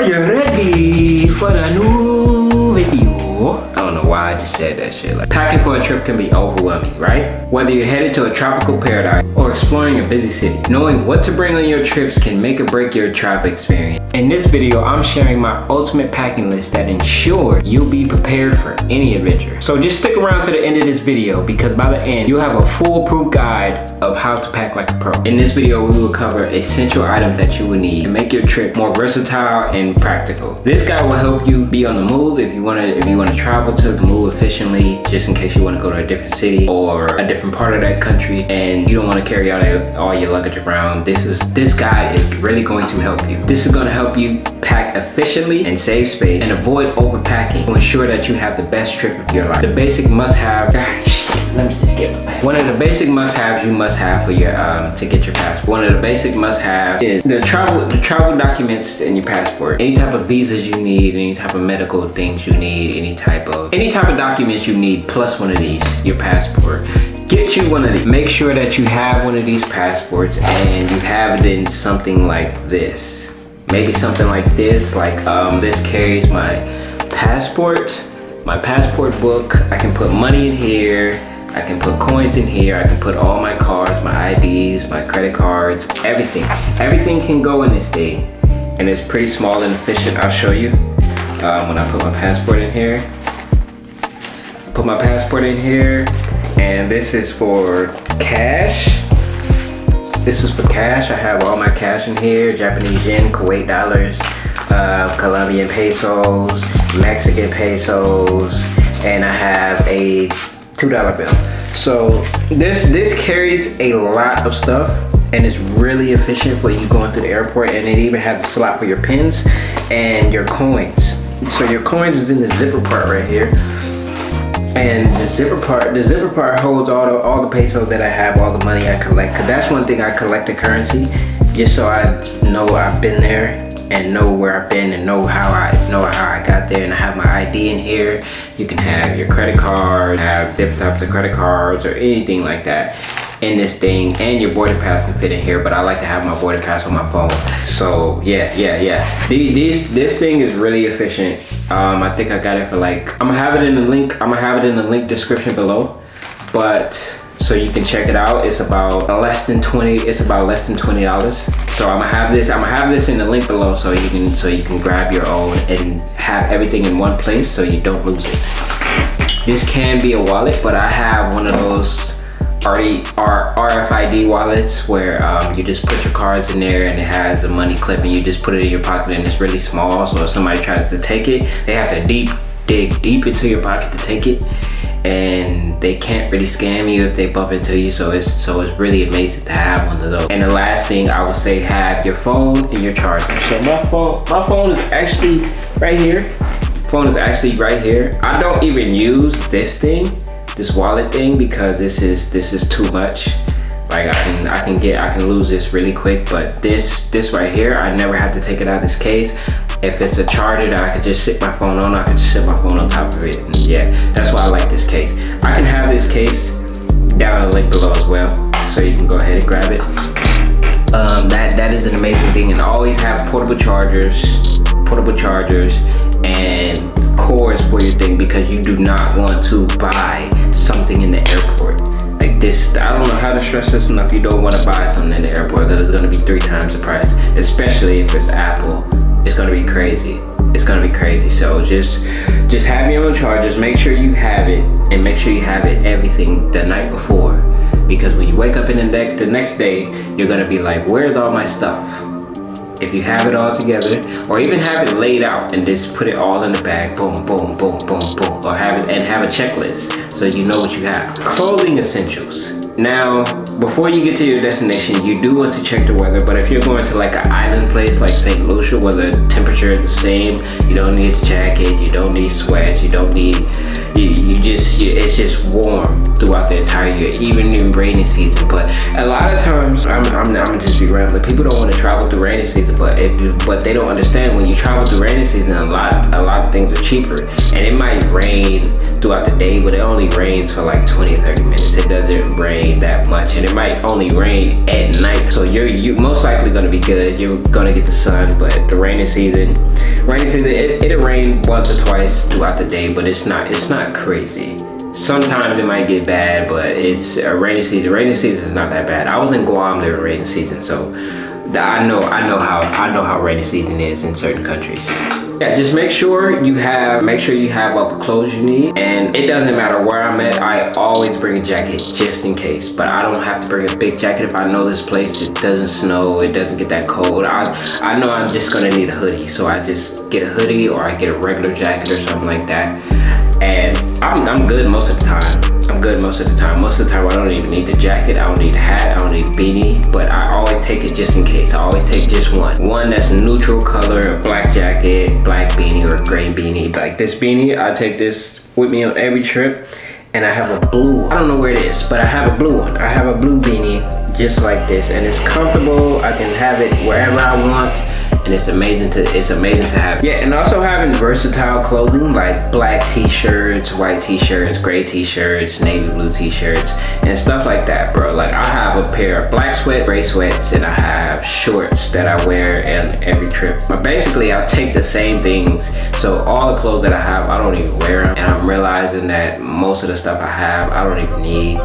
Are you ready for the new video? I don't know why I just said that shit. Like, packing for a trip can be overwhelming, right? Whether you're headed to a tropical paradise or exploring a busy city, knowing what to bring on your trips can make or break your travel experience. In this video, I'm sharing my ultimate packing list that ensures you'll be prepared for any adventure. So just stick around to the end of this video because by the end, you'll have a foolproof guide of how to pack like a pro. In this video, we will cover essential items that you will need to make your trip more versatile and practical. This guide will help you be on the move if you want to travel to move efficiently, just in case you want to go to a different city or a different part of that country and you don't want to carry out all your luggage around. This guide is really going to help you. This is going to help you pack efficiently and save space and avoid overpacking to ensure that you have the best trip of your life. The basic must-have. Let me just get my pass. One of the basic must-haves you must have for your to get your passport. One of the basic must-haves is the travel documents in your passport. Any type of visas you need, any type of medical things you need, any type of documents you need, plus one of these, your passport. Get you one of these. Make sure that you have one of these passports and you have it in something like this. Maybe something like this, this carries my passport book. I can put money in here. I can put coins in here. I can put all my cards, my IDs, my credit cards, everything. Everything can go in this thing. And it's pretty small and efficient. I'll show you when I put my passport in here. Put my passport in here. And this is for cash. This is for cash. I have all my cash in here. Japanese yen, Kuwait dollars, Colombian pesos, Mexican pesos, and I have a $2 bill. So this carries a lot of stuff and it's really efficient for you going to the airport, and it even has a slot for your pins and your coins. So your coins is in the zipper part right here. And the zipper part holds all the pesos that I have, all the money I collect. Cause that's one thing, I collect the currency just so I know I've been there and know where I've been and know how I got there. And I have my ID in here. You can have your credit card, have different types of credit cards or anything like that in this thing, and your boarding pass can fit in here, but I like to have my boarding pass on my phone. So yeah. This thing is really efficient. I think I got it for I'm gonna have it in the link description below, but so you can check it out. It's about less than $20. So I'm gonna have this in the link below so you can grab your own and have everything in one place so you don't lose it. This can be a wallet, but I have one of those RFID wallets where you just put your cards in there and it has a money clip and you just put it in your pocket, and it's really small, so if somebody tries to take it, they have to dig deep into your pocket to take it, and they can't really scam you if they bump into you. So it's really amazing to have one of those. And the last thing I would say, have your phone and your charger. So my phone is actually right here. I don't even use this wallet thing because this is too much. Like I can lose this really quick, but this right here, I never have to take it out of this case. If it's a charger that I can just sit my phone on, I can just sit my phone on top of it. And yeah, that's why I like this case. I can have this case down in the link below as well, so you can go ahead and grab it. That is an amazing thing. And always have portable chargers and cords for your thing, because you do not want to buy something in the airport like this. I don't know how to stress this enough. You don't want to buy something in the airport because it's going to be 3 times the price, especially if it's Apple. It's going to be crazy. So just have your own chargers. Make sure you have it, and make sure you have it everything the night before, because when you wake up in the next day, you're going to be like, where's all my stuff? If you have it all together, or even have it laid out and just put it all in the bag, boom, boom, boom, boom, boom, or have a checklist so you know what you have. Clothing essentials. Now, before you get to your destination, you do want to check the weather, but if you're going to an island place like St. Lucia where the temperature is the same, you don't need a jacket, you don't need sweats, you don't need it's just warm throughout the entire year, even in rainy season. But a lot of times, I'm gonna just be rambling. People don't want to travel through rainy season, but they don't understand when you travel through rainy season, a lot of things are cheaper, and it might rain throughout the day, but it only rains for like 20-30 minutes. It doesn't rain that much, and it might only rain at night. So you're most likely gonna be good. You're gonna get the sun, but the rainy season, it'll rain once or twice throughout the day, but it's not crazy. Sometimes it might get bad, but it's a rainy season. Rainy season is not that bad. I was in Guam during rainy season, so I know how rainy season is in certain countries. Yeah, just make sure you have all the clothes you need, and it doesn't matter where I'm at. I always bring a jacket just in case, but I don't have to bring a big jacket if I know this place, it doesn't snow, it doesn't get that cold. I know I'm just gonna need a hoodie, so I just get a hoodie or I get a regular jacket or something like that, and I'm good most of the time. Most of the time I don't even need the jacket, I don't need a hat, I don't need a beanie, but I always take it just in case. I always take just one that's a neutral color, a black jacket, black beanie, or a gray beanie. Like this beanie, I take this with me on every trip, and I have a blue, I don't know where it is, but I have a blue one. I have a blue beanie just like this, and it's comfortable. I can have it wherever I want, and it's amazing to have. Yeah, and also having versatile clothing like black t-shirts, white t-shirts, gray t-shirts, navy blue t-shirts, and stuff like that, bro. Like I have a pair of black sweats, gray sweats, and I have shorts that I wear on every trip. But basically, I'll take the same things. So all the clothes that I have, I don't even wear them, and I'm realizing that most of the stuff I have, I don't even need,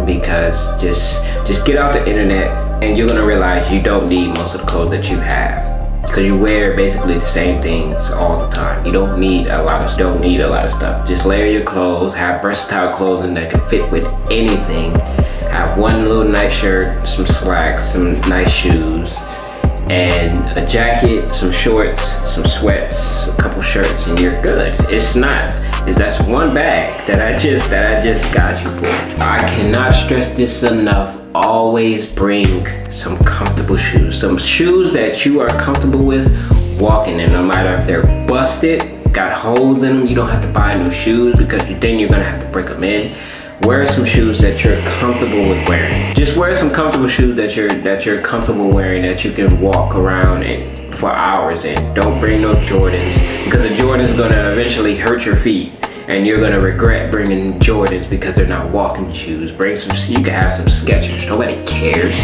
because just get off the internet, and you're gonna realize you don't need most of the clothes that you have, because you wear basically the same things all the time. You don't need a lot of stuff. Just layer your clothes, have versatile clothing that can fit with anything. Have one little nice shirt, some slacks, some nice shoes, and a jacket, some shorts, some sweats, a couple shirts, and you're good. That's one bag that I just got you for. I cannot stress this enough. Always bring some comfortable shoes. Some shoes that you are comfortable with walking in, no matter if they're busted, got holes in them. You don't have to buy new shoes, because then you're gonna have to break them in. Wear some shoes that you're comfortable with wearing. Just wear some comfortable shoes that you're comfortable wearing, that you can walk around in for hours in. Don't bring no Jordans, because the Jordans are gonna eventually hurt your feet, and you're gonna regret bringing Jordans because they're not walking shoes. You can have some Skechers, nobody cares.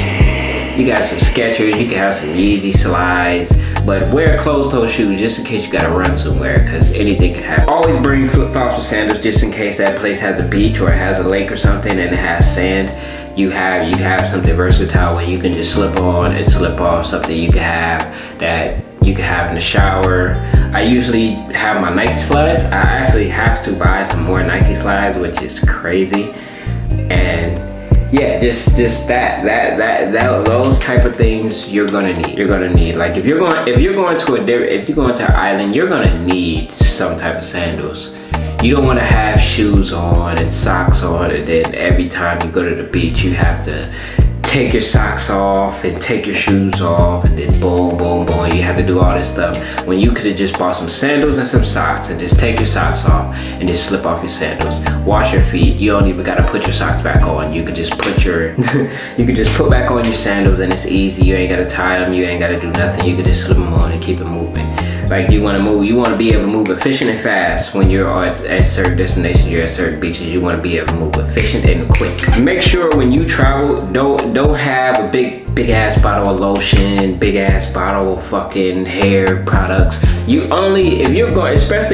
You got some Skechers, you can have some Yeezy slides, but wear closed-toe shoes just in case you gotta run somewhere, because anything can happen. Always bring flip-flops or sandals just in case that place has a beach or it has a lake or something and it has sand. You have something versatile where you can just slip on and slip off, something you can have that you can have in the shower. I usually have my Nike slides. I actually have to buy some more Nike slides, which is crazy. And yeah, just those type of things you're gonna need. Like if you're going to an island, you're gonna need some type of sandals. You don't want to have shoes on and socks on, and then every time you go to the beach you have to take your socks off and take your shoes off, and then boom, boom, boom, you have to do all this stuff, when you could have just bought some sandals and some socks and just take your socks off and just slip off your sandals. Wash your feet. You don't even gotta put your socks back on. You could just put back on your sandals, and it's easy. You ain't gotta tie them, you ain't gotta do nothing. You could just slip them on and keep it moving. Like you wanna be able to move efficient and fast when you're at certain destinations, you're at certain beaches. You wanna be able to move efficient and quick. Make sure when you travel, don't have a big ass bottle of lotion, big ass bottle of fucking hair products. Especially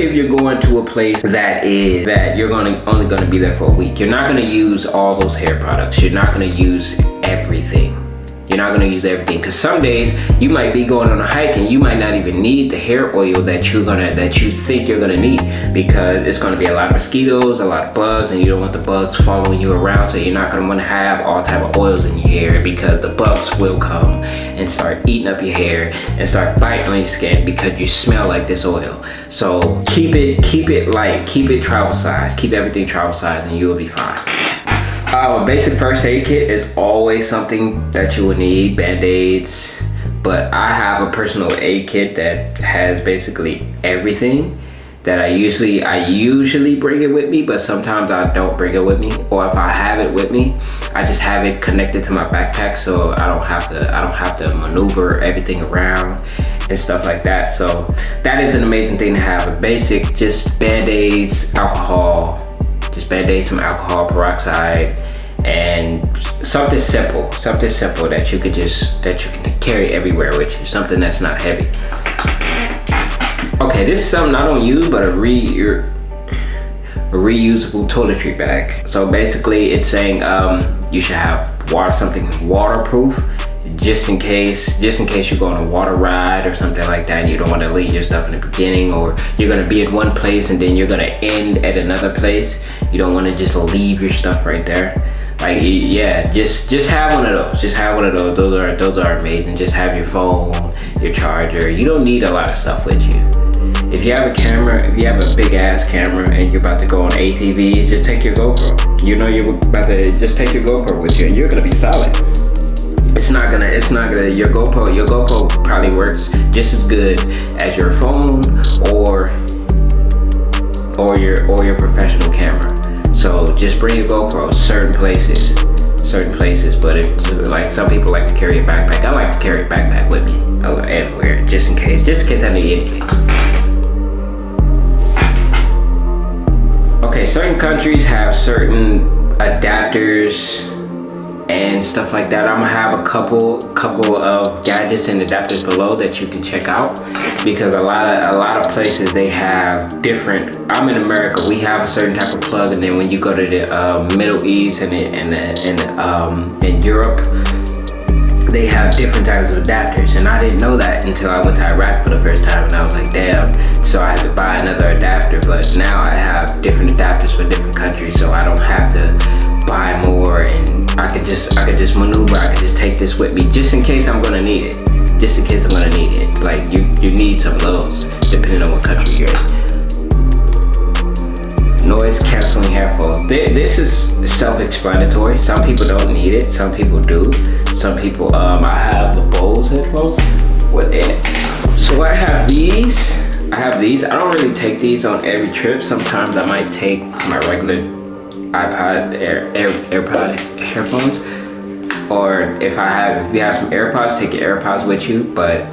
if you're going to a place that you're only gonna be there for a week, you're not gonna use all those hair products. You're not gonna use everything. You're not gonna use everything, because some days you might be going on a hike and you might not even need the hair oil that you think you're gonna need, because it's gonna be a lot of mosquitoes, a lot of bugs, and you don't want the bugs following you around. So you're not gonna want to have all type of oils in your hair, because the bugs will come and start eating up your hair and start biting on your skin because you smell like this oil. So keep it light, keep it travel size, keep everything travel size, and you will be fine. A basic first aid kit is always something that you will need, band-aids, but I have a personal aid kit that has basically everything that I usually bring it with me, but sometimes I don't bring it with me. Or if I have it with me, I just have it connected to my backpack, so I don't have to maneuver everything around and stuff like that. So that is an amazing thing to have. A basic, just Band-Aids, alcohol, just Band-Aids, some alcohol, peroxide, and something simple that you can carry everywhere with you, something that's not heavy. Okay, this is something I don't use, but a reusable toiletry bag. So basically it's saying you should have something waterproof, just in case you go on a water ride or something like that and you don't want to leave your stuff in the beginning, or you're going to be at one place and then you're going to end at another place. You don't want to just leave your stuff right there. Like, yeah, just have one of those. Just have one of those. Those are amazing. Just have your phone, your charger. You don't need a lot of stuff with you. If you have a camera, if you have a big ass camera and you're about to go on ATV, just take your GoPro. You know you're about to just take your GoPro with you and you're gonna be solid. Your GoPro probably works just as good as your phone or your professional camera. So just bring your GoPro certain places. But it's like, some people like to carry a backpack. I like to carry a backpack with me everywhere, just in case I need anything. Okay, certain countries have certain adapters and stuff like that. I'm gonna have a couple of gadgets and adapters below that you can check out, because a lot of places they have different. I'm in America, we have a certain type of plug, and then when you go to the Middle East and in Europe, they have different types of adapters, and I didn't know that until I went to Iraq for the first time, and I was like, damn. So I had to buy another adapter, but now I have different adapters for different countries, so I don't have to buy more, and I could just maneuver. I could just take this with me just in case I'm gonna need it. Just in case I'm gonna need it. Like, you need some of those depending on what country you're in. Noise canceling headphones. This is self-explanatory. Some people don't need it. Some people do. Some people, I have the Bose headphones with it. So I have these. I don't really take these on every trip. Sometimes I might take my regular iPod AirPod headphones, or if you have some AirPods, take your AirPods with you. But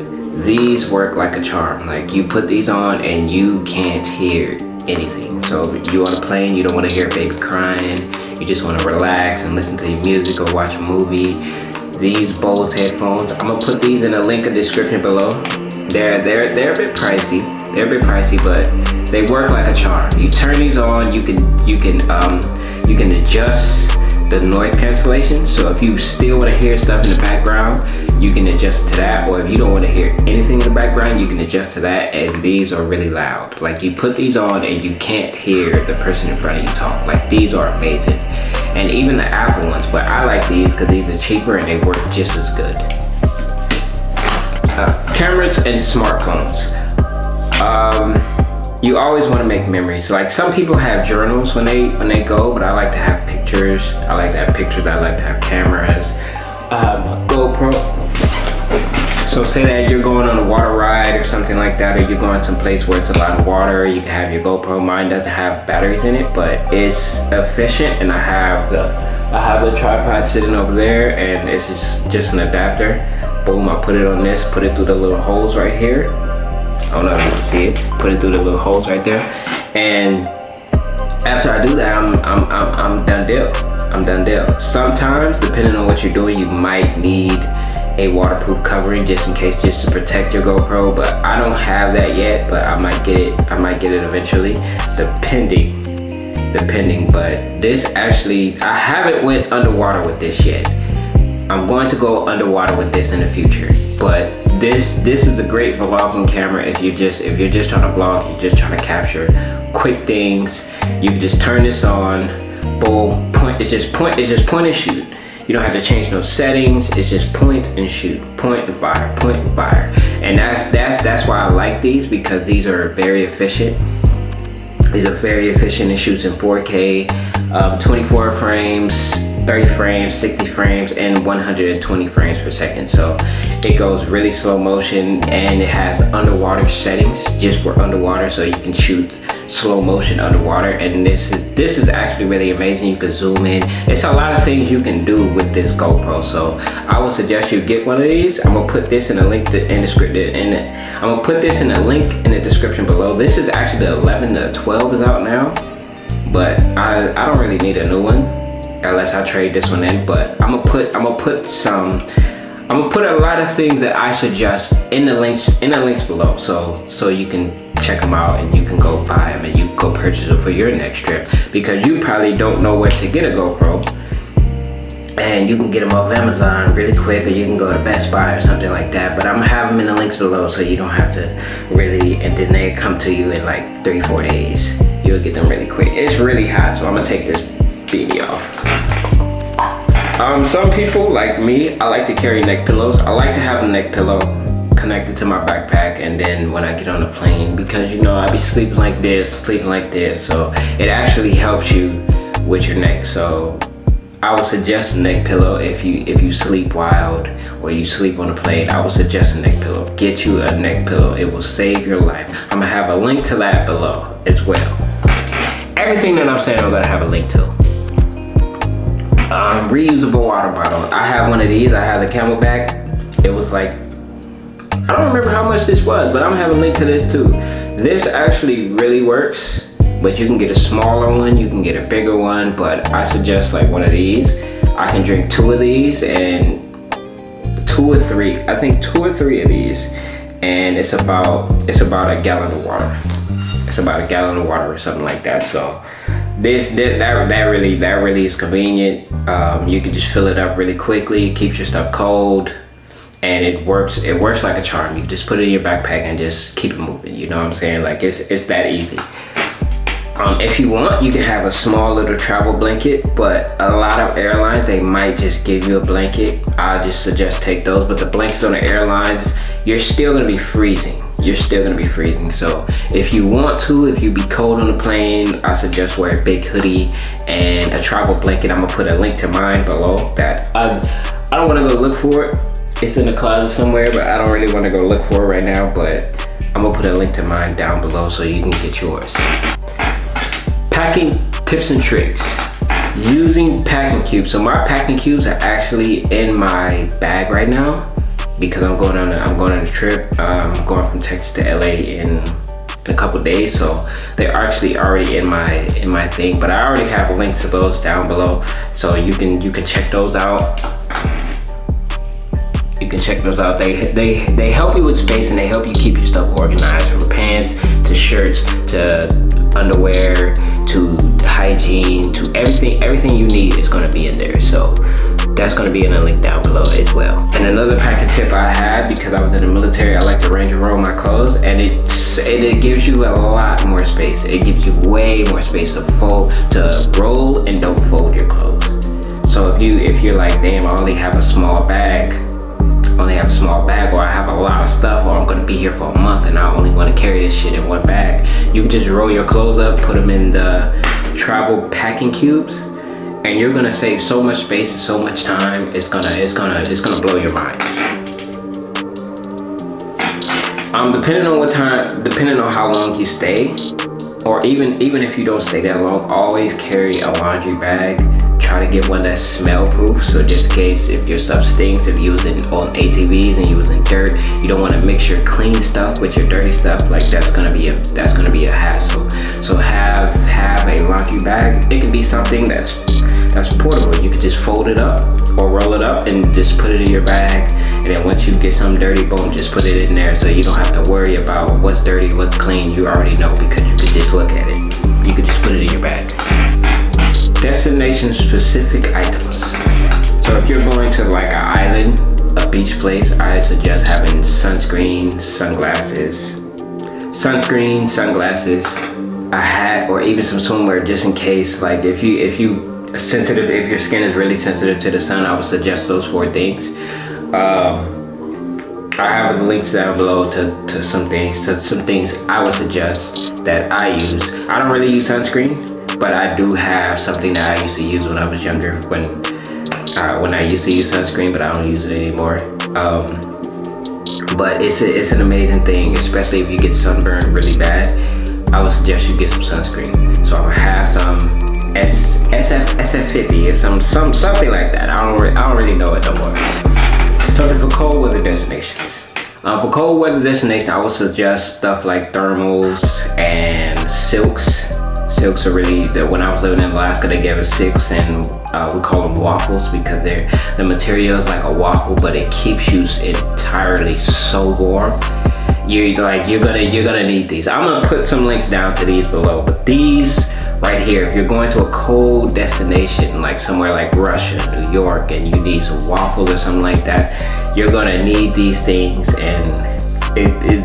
these work like a charm. Like, you put these on and you can't hear anything. So if you on a plane, you don't want to hear a baby crying, you just want to relax and listen to your music or watch a movie. These Bose headphones, I'm gonna put these in the link in the description below. They're a bit pricey. But they work like a charm. You turn these on, you can adjust the noise cancellation. So if you still want to hear stuff in the background, you can adjust to that. Or if you don't want to hear anything in the background, you can adjust to that. And these are really loud. Like, you put these on and you can't hear the person in front of you talk. Like, these are amazing. And even the Apple ones, but I like these because these are cheaper and they work just as good. Cameras and smartphones. You always want to make memories. Like, some people have journals when they go, but I like to have pictures. I like to have cameras. GoPro. So say that you're going on a water ride or something like that, or you're going someplace where it's a lot of water, you can have your GoPro. Mine doesn't have batteries in it, but it's efficient, and I have the tripod sitting over there, and it's just an adapter. Boom, I put it on this, put it through the little holes right here. I don't know if you can see it. Put it through the little holes right there, and after I do that, I'm done deal. Sometimes, depending on what you're doing, you might need a waterproof covering just in case, just to protect your GoPro. But I don't have that yet, but I might get it eventually, depending. But this actually, I haven't went underwater with this yet. I'm going to go underwater with this in the future. But this is a great vlogging camera. If you're just trying to vlog, you're just trying to capture quick things, you can just turn this on, boom, point. It's just point and shoot. You don't have to change no settings. It's just point and shoot, point and fire. And that's why I like these, because these are very efficient. These are very efficient. It shoots in 4K, 24 frames, 30 frames, 60 frames, and 120 frames per second. So it goes really slow motion, and it has underwater settings just for underwater, so you can shoot slow motion underwater, and this is actually really amazing. You can zoom in. It's a lot of things you can do with this GoPro, so I would suggest you get one of these. I'm gonna put this in a link in the description, and I'm gonna put this in a link in the description below. This is actually the 11, the 12 is out now, but I don't really need a new one unless I trade this one in. But I'm gonna put a lot of things that I suggest in the links below, so you can check them out and you can go buy them and you can go purchase them for your next trip, because you probably don't know where to get a GoPro, and you can get them off Amazon really quick, or you can go to Best Buy or something like that. But I'm gonna have them in the links below, so you don't have to really, and then they come to you in like 3-4 days. You'll get them really quick. It's really hot, so I'm gonna take this beanie off. Some people like me, I like to carry neck pillows. I like to have a neck pillow connected to my backpack, and then when I get on the plane, because you know I be sleeping like this, so it actually helps you with your neck. So I would suggest a neck pillow if you sleep wild or you sleep on a plane. I would suggest a neck pillow. Get you a neck pillow. It will save your life. I'm gonna have a link to that below as well. Everything that I'm saying, I'm gonna have a link to. Reusable water bottle. I have one of these. I have the Camelback. It was like, I don't remember how much this was, but I'm gonna have a link to this too. This actually really works, but you can get a smaller one, you can get a bigger one, but I suggest like one of these. I can drink 2 of these, and 2 or 3, I think 2 or 3 of these, and it's about a gallon of water. It's about a gallon of water or something like that. So that really is convenient. You can just fill it up really quickly, it keeps your stuff cold, and it works like a charm. You just put it in your backpack and just keep it moving, you know what I'm saying? Like it's that easy. If you want, you can have a small little travel blanket, but a lot of airlines, they might just give you a blanket. I just suggest take those, but the blankets on the airlines, you're still gonna be freezing. So if you want to, if you be cold on the plane, I suggest wear a big hoodie and a travel blanket. I'm gonna put a link to mine below that. I don't wanna go look for it. It's in the closet somewhere, but I don't really wanna go look for it right now, but I'm gonna put a link to mine down below so you can get yours. Packing tips and tricks. Using packing cubes. So my packing cubes are actually in my bag right now because I'm going on a trip. I'm going from Texas to LA in a couple days, so they're actually already in my thing. But I already have links to those down below, so you can check those out. You can check those out. They help you with space, and they help you keep your stuff organized, from pants to shirts to underwear to hygiene to everything you need is going to be in there. So that's going to be in a link down below as well. And another packing tip I had, because I was in the military, I like to range and roll my clothes, and it gives you a lot more space. It gives you way more space to roll and don't fold your clothes. So if you're like, damn, I only have a small bag, or I have a lot of stuff, or I'm gonna be here for a month and I only want to carry this shit in one bag, you can just roll your clothes up, put them in the travel packing cubes, and you're gonna save so much space and so much time. It's gonna blow your mind. Depending on how long you stay, or even if you don't stay that long, always carry a laundry bag. Try to get one that's smell proof, so just in case if your stuff stinks, if you're using on ATVs and you're using dirt, you don't want to mix your clean stuff with your dirty stuff. Like that's gonna be a hassle. So have a laundry bag. It can be something that's portable. You can just fold it up or roll it up and just put it in your bag, and then once you get some dirty, boom, just put it in there, so you don't have to worry about what's dirty, what's clean. You already know, because you can just look at it. You can just put it in your bag. Destination specific items. So if you're going to like an island, a beach place, I suggest having sunscreen, sunglasses, a hat, or even some swimwear, just in case. Like if your skin is really sensitive to the sun, I would suggest those 4 things. I have the links down below to some things I would suggest that I use. I don't really use sunscreen, but I do have something that I used to use when I was younger, when I used to use sunscreen, but I don't use it anymore. But it's an amazing thing, especially if you get sunburned really bad. I would suggest you get some sunscreen. So I'm gonna have some SF50 or something like that. I don't really know it no more. Something for cold weather destinations. For cold weather destination, I would suggest stuff like thermals and silks. Silks are really, when I was living in Alaska, they gave us silks, and we call them waffles because the material is like a waffle, but it keeps you entirely so warm. You're gonna need these. I'm gonna put some links down to these below, but these right here, if you're going to a cold destination like somewhere like Russia, New York, and you need some waffles or something like that, you're gonna need these things, and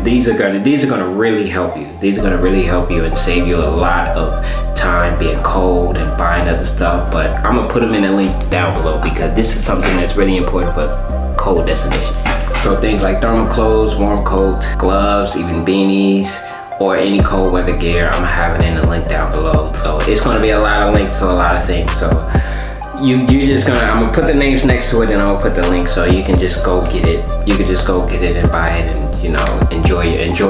these are gonna really help you. These are gonna really help you and save you a lot of time being cold and buying other stuff. But I'm gonna put them in a link down below because this is something that's really important for cold destinations. So things like thermal clothes, warm coats, gloves, even beanies, or any cold weather gear, I'm gonna have it in the link down below. So it's gonna be a lot of links to a lot of things. So I'm gonna put the names next to it, and I'll put the link so you can just go get it. You can just go get it and buy it, and you know, enjoy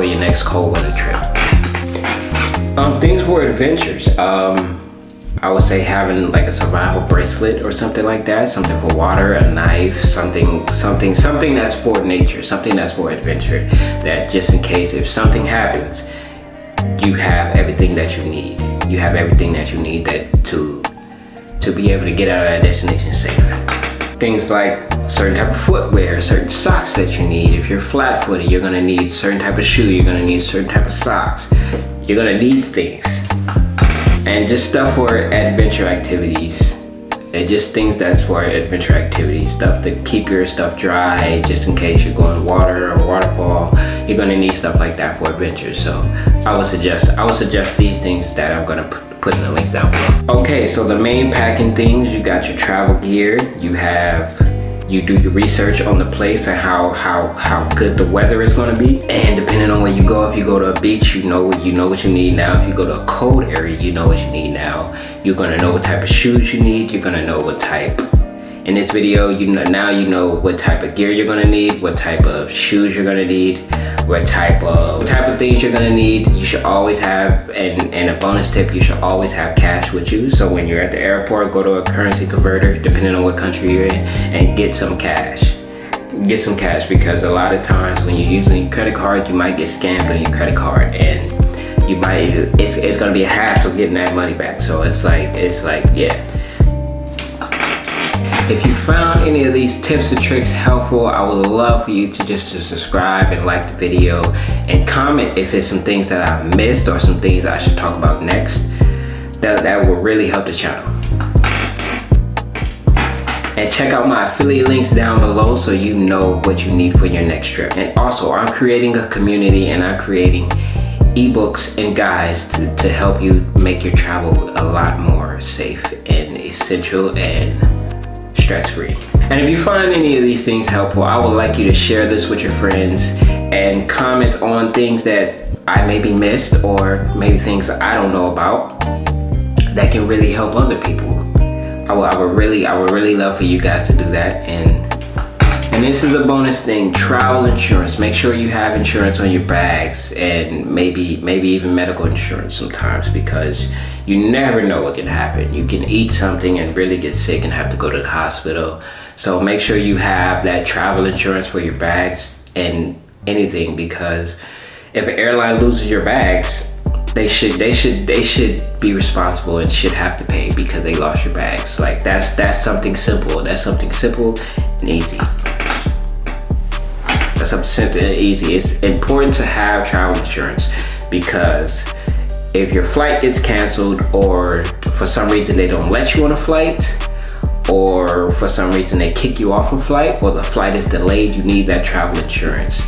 your next cold weather trip. Things for adventures. I would say having like a survival bracelet or something like that, something for water, a knife, something that's for nature, something that's for adventure, that just in case if something happens, you have everything that you need. You have everything that you need to be able to get out of that destination safe. Things like certain type of footwear, certain socks that you need. If you're flat-footed, you're gonna need certain type of shoe, you're gonna need certain type of socks. You're gonna need things. And just stuff for adventure activities. And just things that's for adventure activities. Stuff to keep your stuff dry, just in case you're going water or waterfall. You're gonna need stuff like that for adventures. So I would suggest these things that I'm gonna put in the links down below. Okay, so the main packing things, you got your travel gear, you do your research on the place and how good the weather is going to be, and depending on where you go, if you go to a beach, you know what you need now. If you go to a cold area, you know what you need now. You're going to know what type of shoes you need. You're going to know what type. In this video, now you know what type of gear you're going to need, what type of shoes you're going to need, what type of things you're gonna need. You should always have, and a bonus tip, you should always have cash with you. So when you're at the airport, go to a currency converter, depending on what country you're in, and get some cash. Get some cash, because a lot of times when you're using your credit card, you might get scammed on your credit card, and it's gonna be a hassle getting that money back. So it's like, yeah. If you found any of these tips and tricks helpful, I would love for you to subscribe and like the video, and comment if it's some things that I missed or some things I should talk about next. That will really help the channel. And check out my affiliate links down below so you know what you need for your next trip. And also, I'm creating a community, and I'm creating ebooks and guides to help you make your travel a lot more safe and essential and stress-free. And if you find any of these things helpful, I would like you to share this with your friends and comment on things that I maybe missed, or maybe things I don't know about that can really help other people. I would really love for you guys to do that. And this is a bonus thing: travel insurance. Make sure you have insurance on your bags, and maybe even medical insurance sometimes, because you never know what can happen. You can eat something and really get sick and have to go to the hospital. So make sure you have that travel insurance for your bags and anything, because if an airline loses your bags, they should be responsible and should have to pay because they lost your bags. Like that's something simple. That's something simple and easy. That's something simple and easy. It's important to have travel insurance, because if your flight gets canceled, or for some reason they don't let you on a flight, or for some reason they kick you off a flight, or the flight is delayed, you need that travel insurance.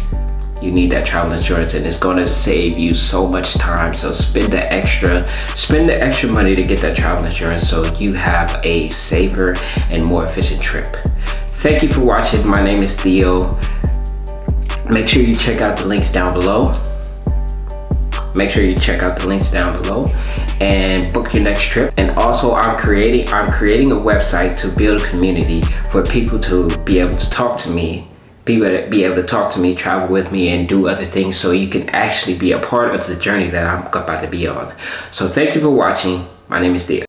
You need that travel insurance, and it's gonna save you so much time. So spend the extra money to get that travel insurance so you have a safer and more efficient trip. Thank you for watching. My name is Theo. Make sure you check out the links down below. And book your next trip. And also, I'm creating a website to build a community for people to be able to talk to me be able to talk to me, travel with me, and do other things, so you can actually be a part of the journey that I'm about to be on. So thank you for watching. My name is Dia.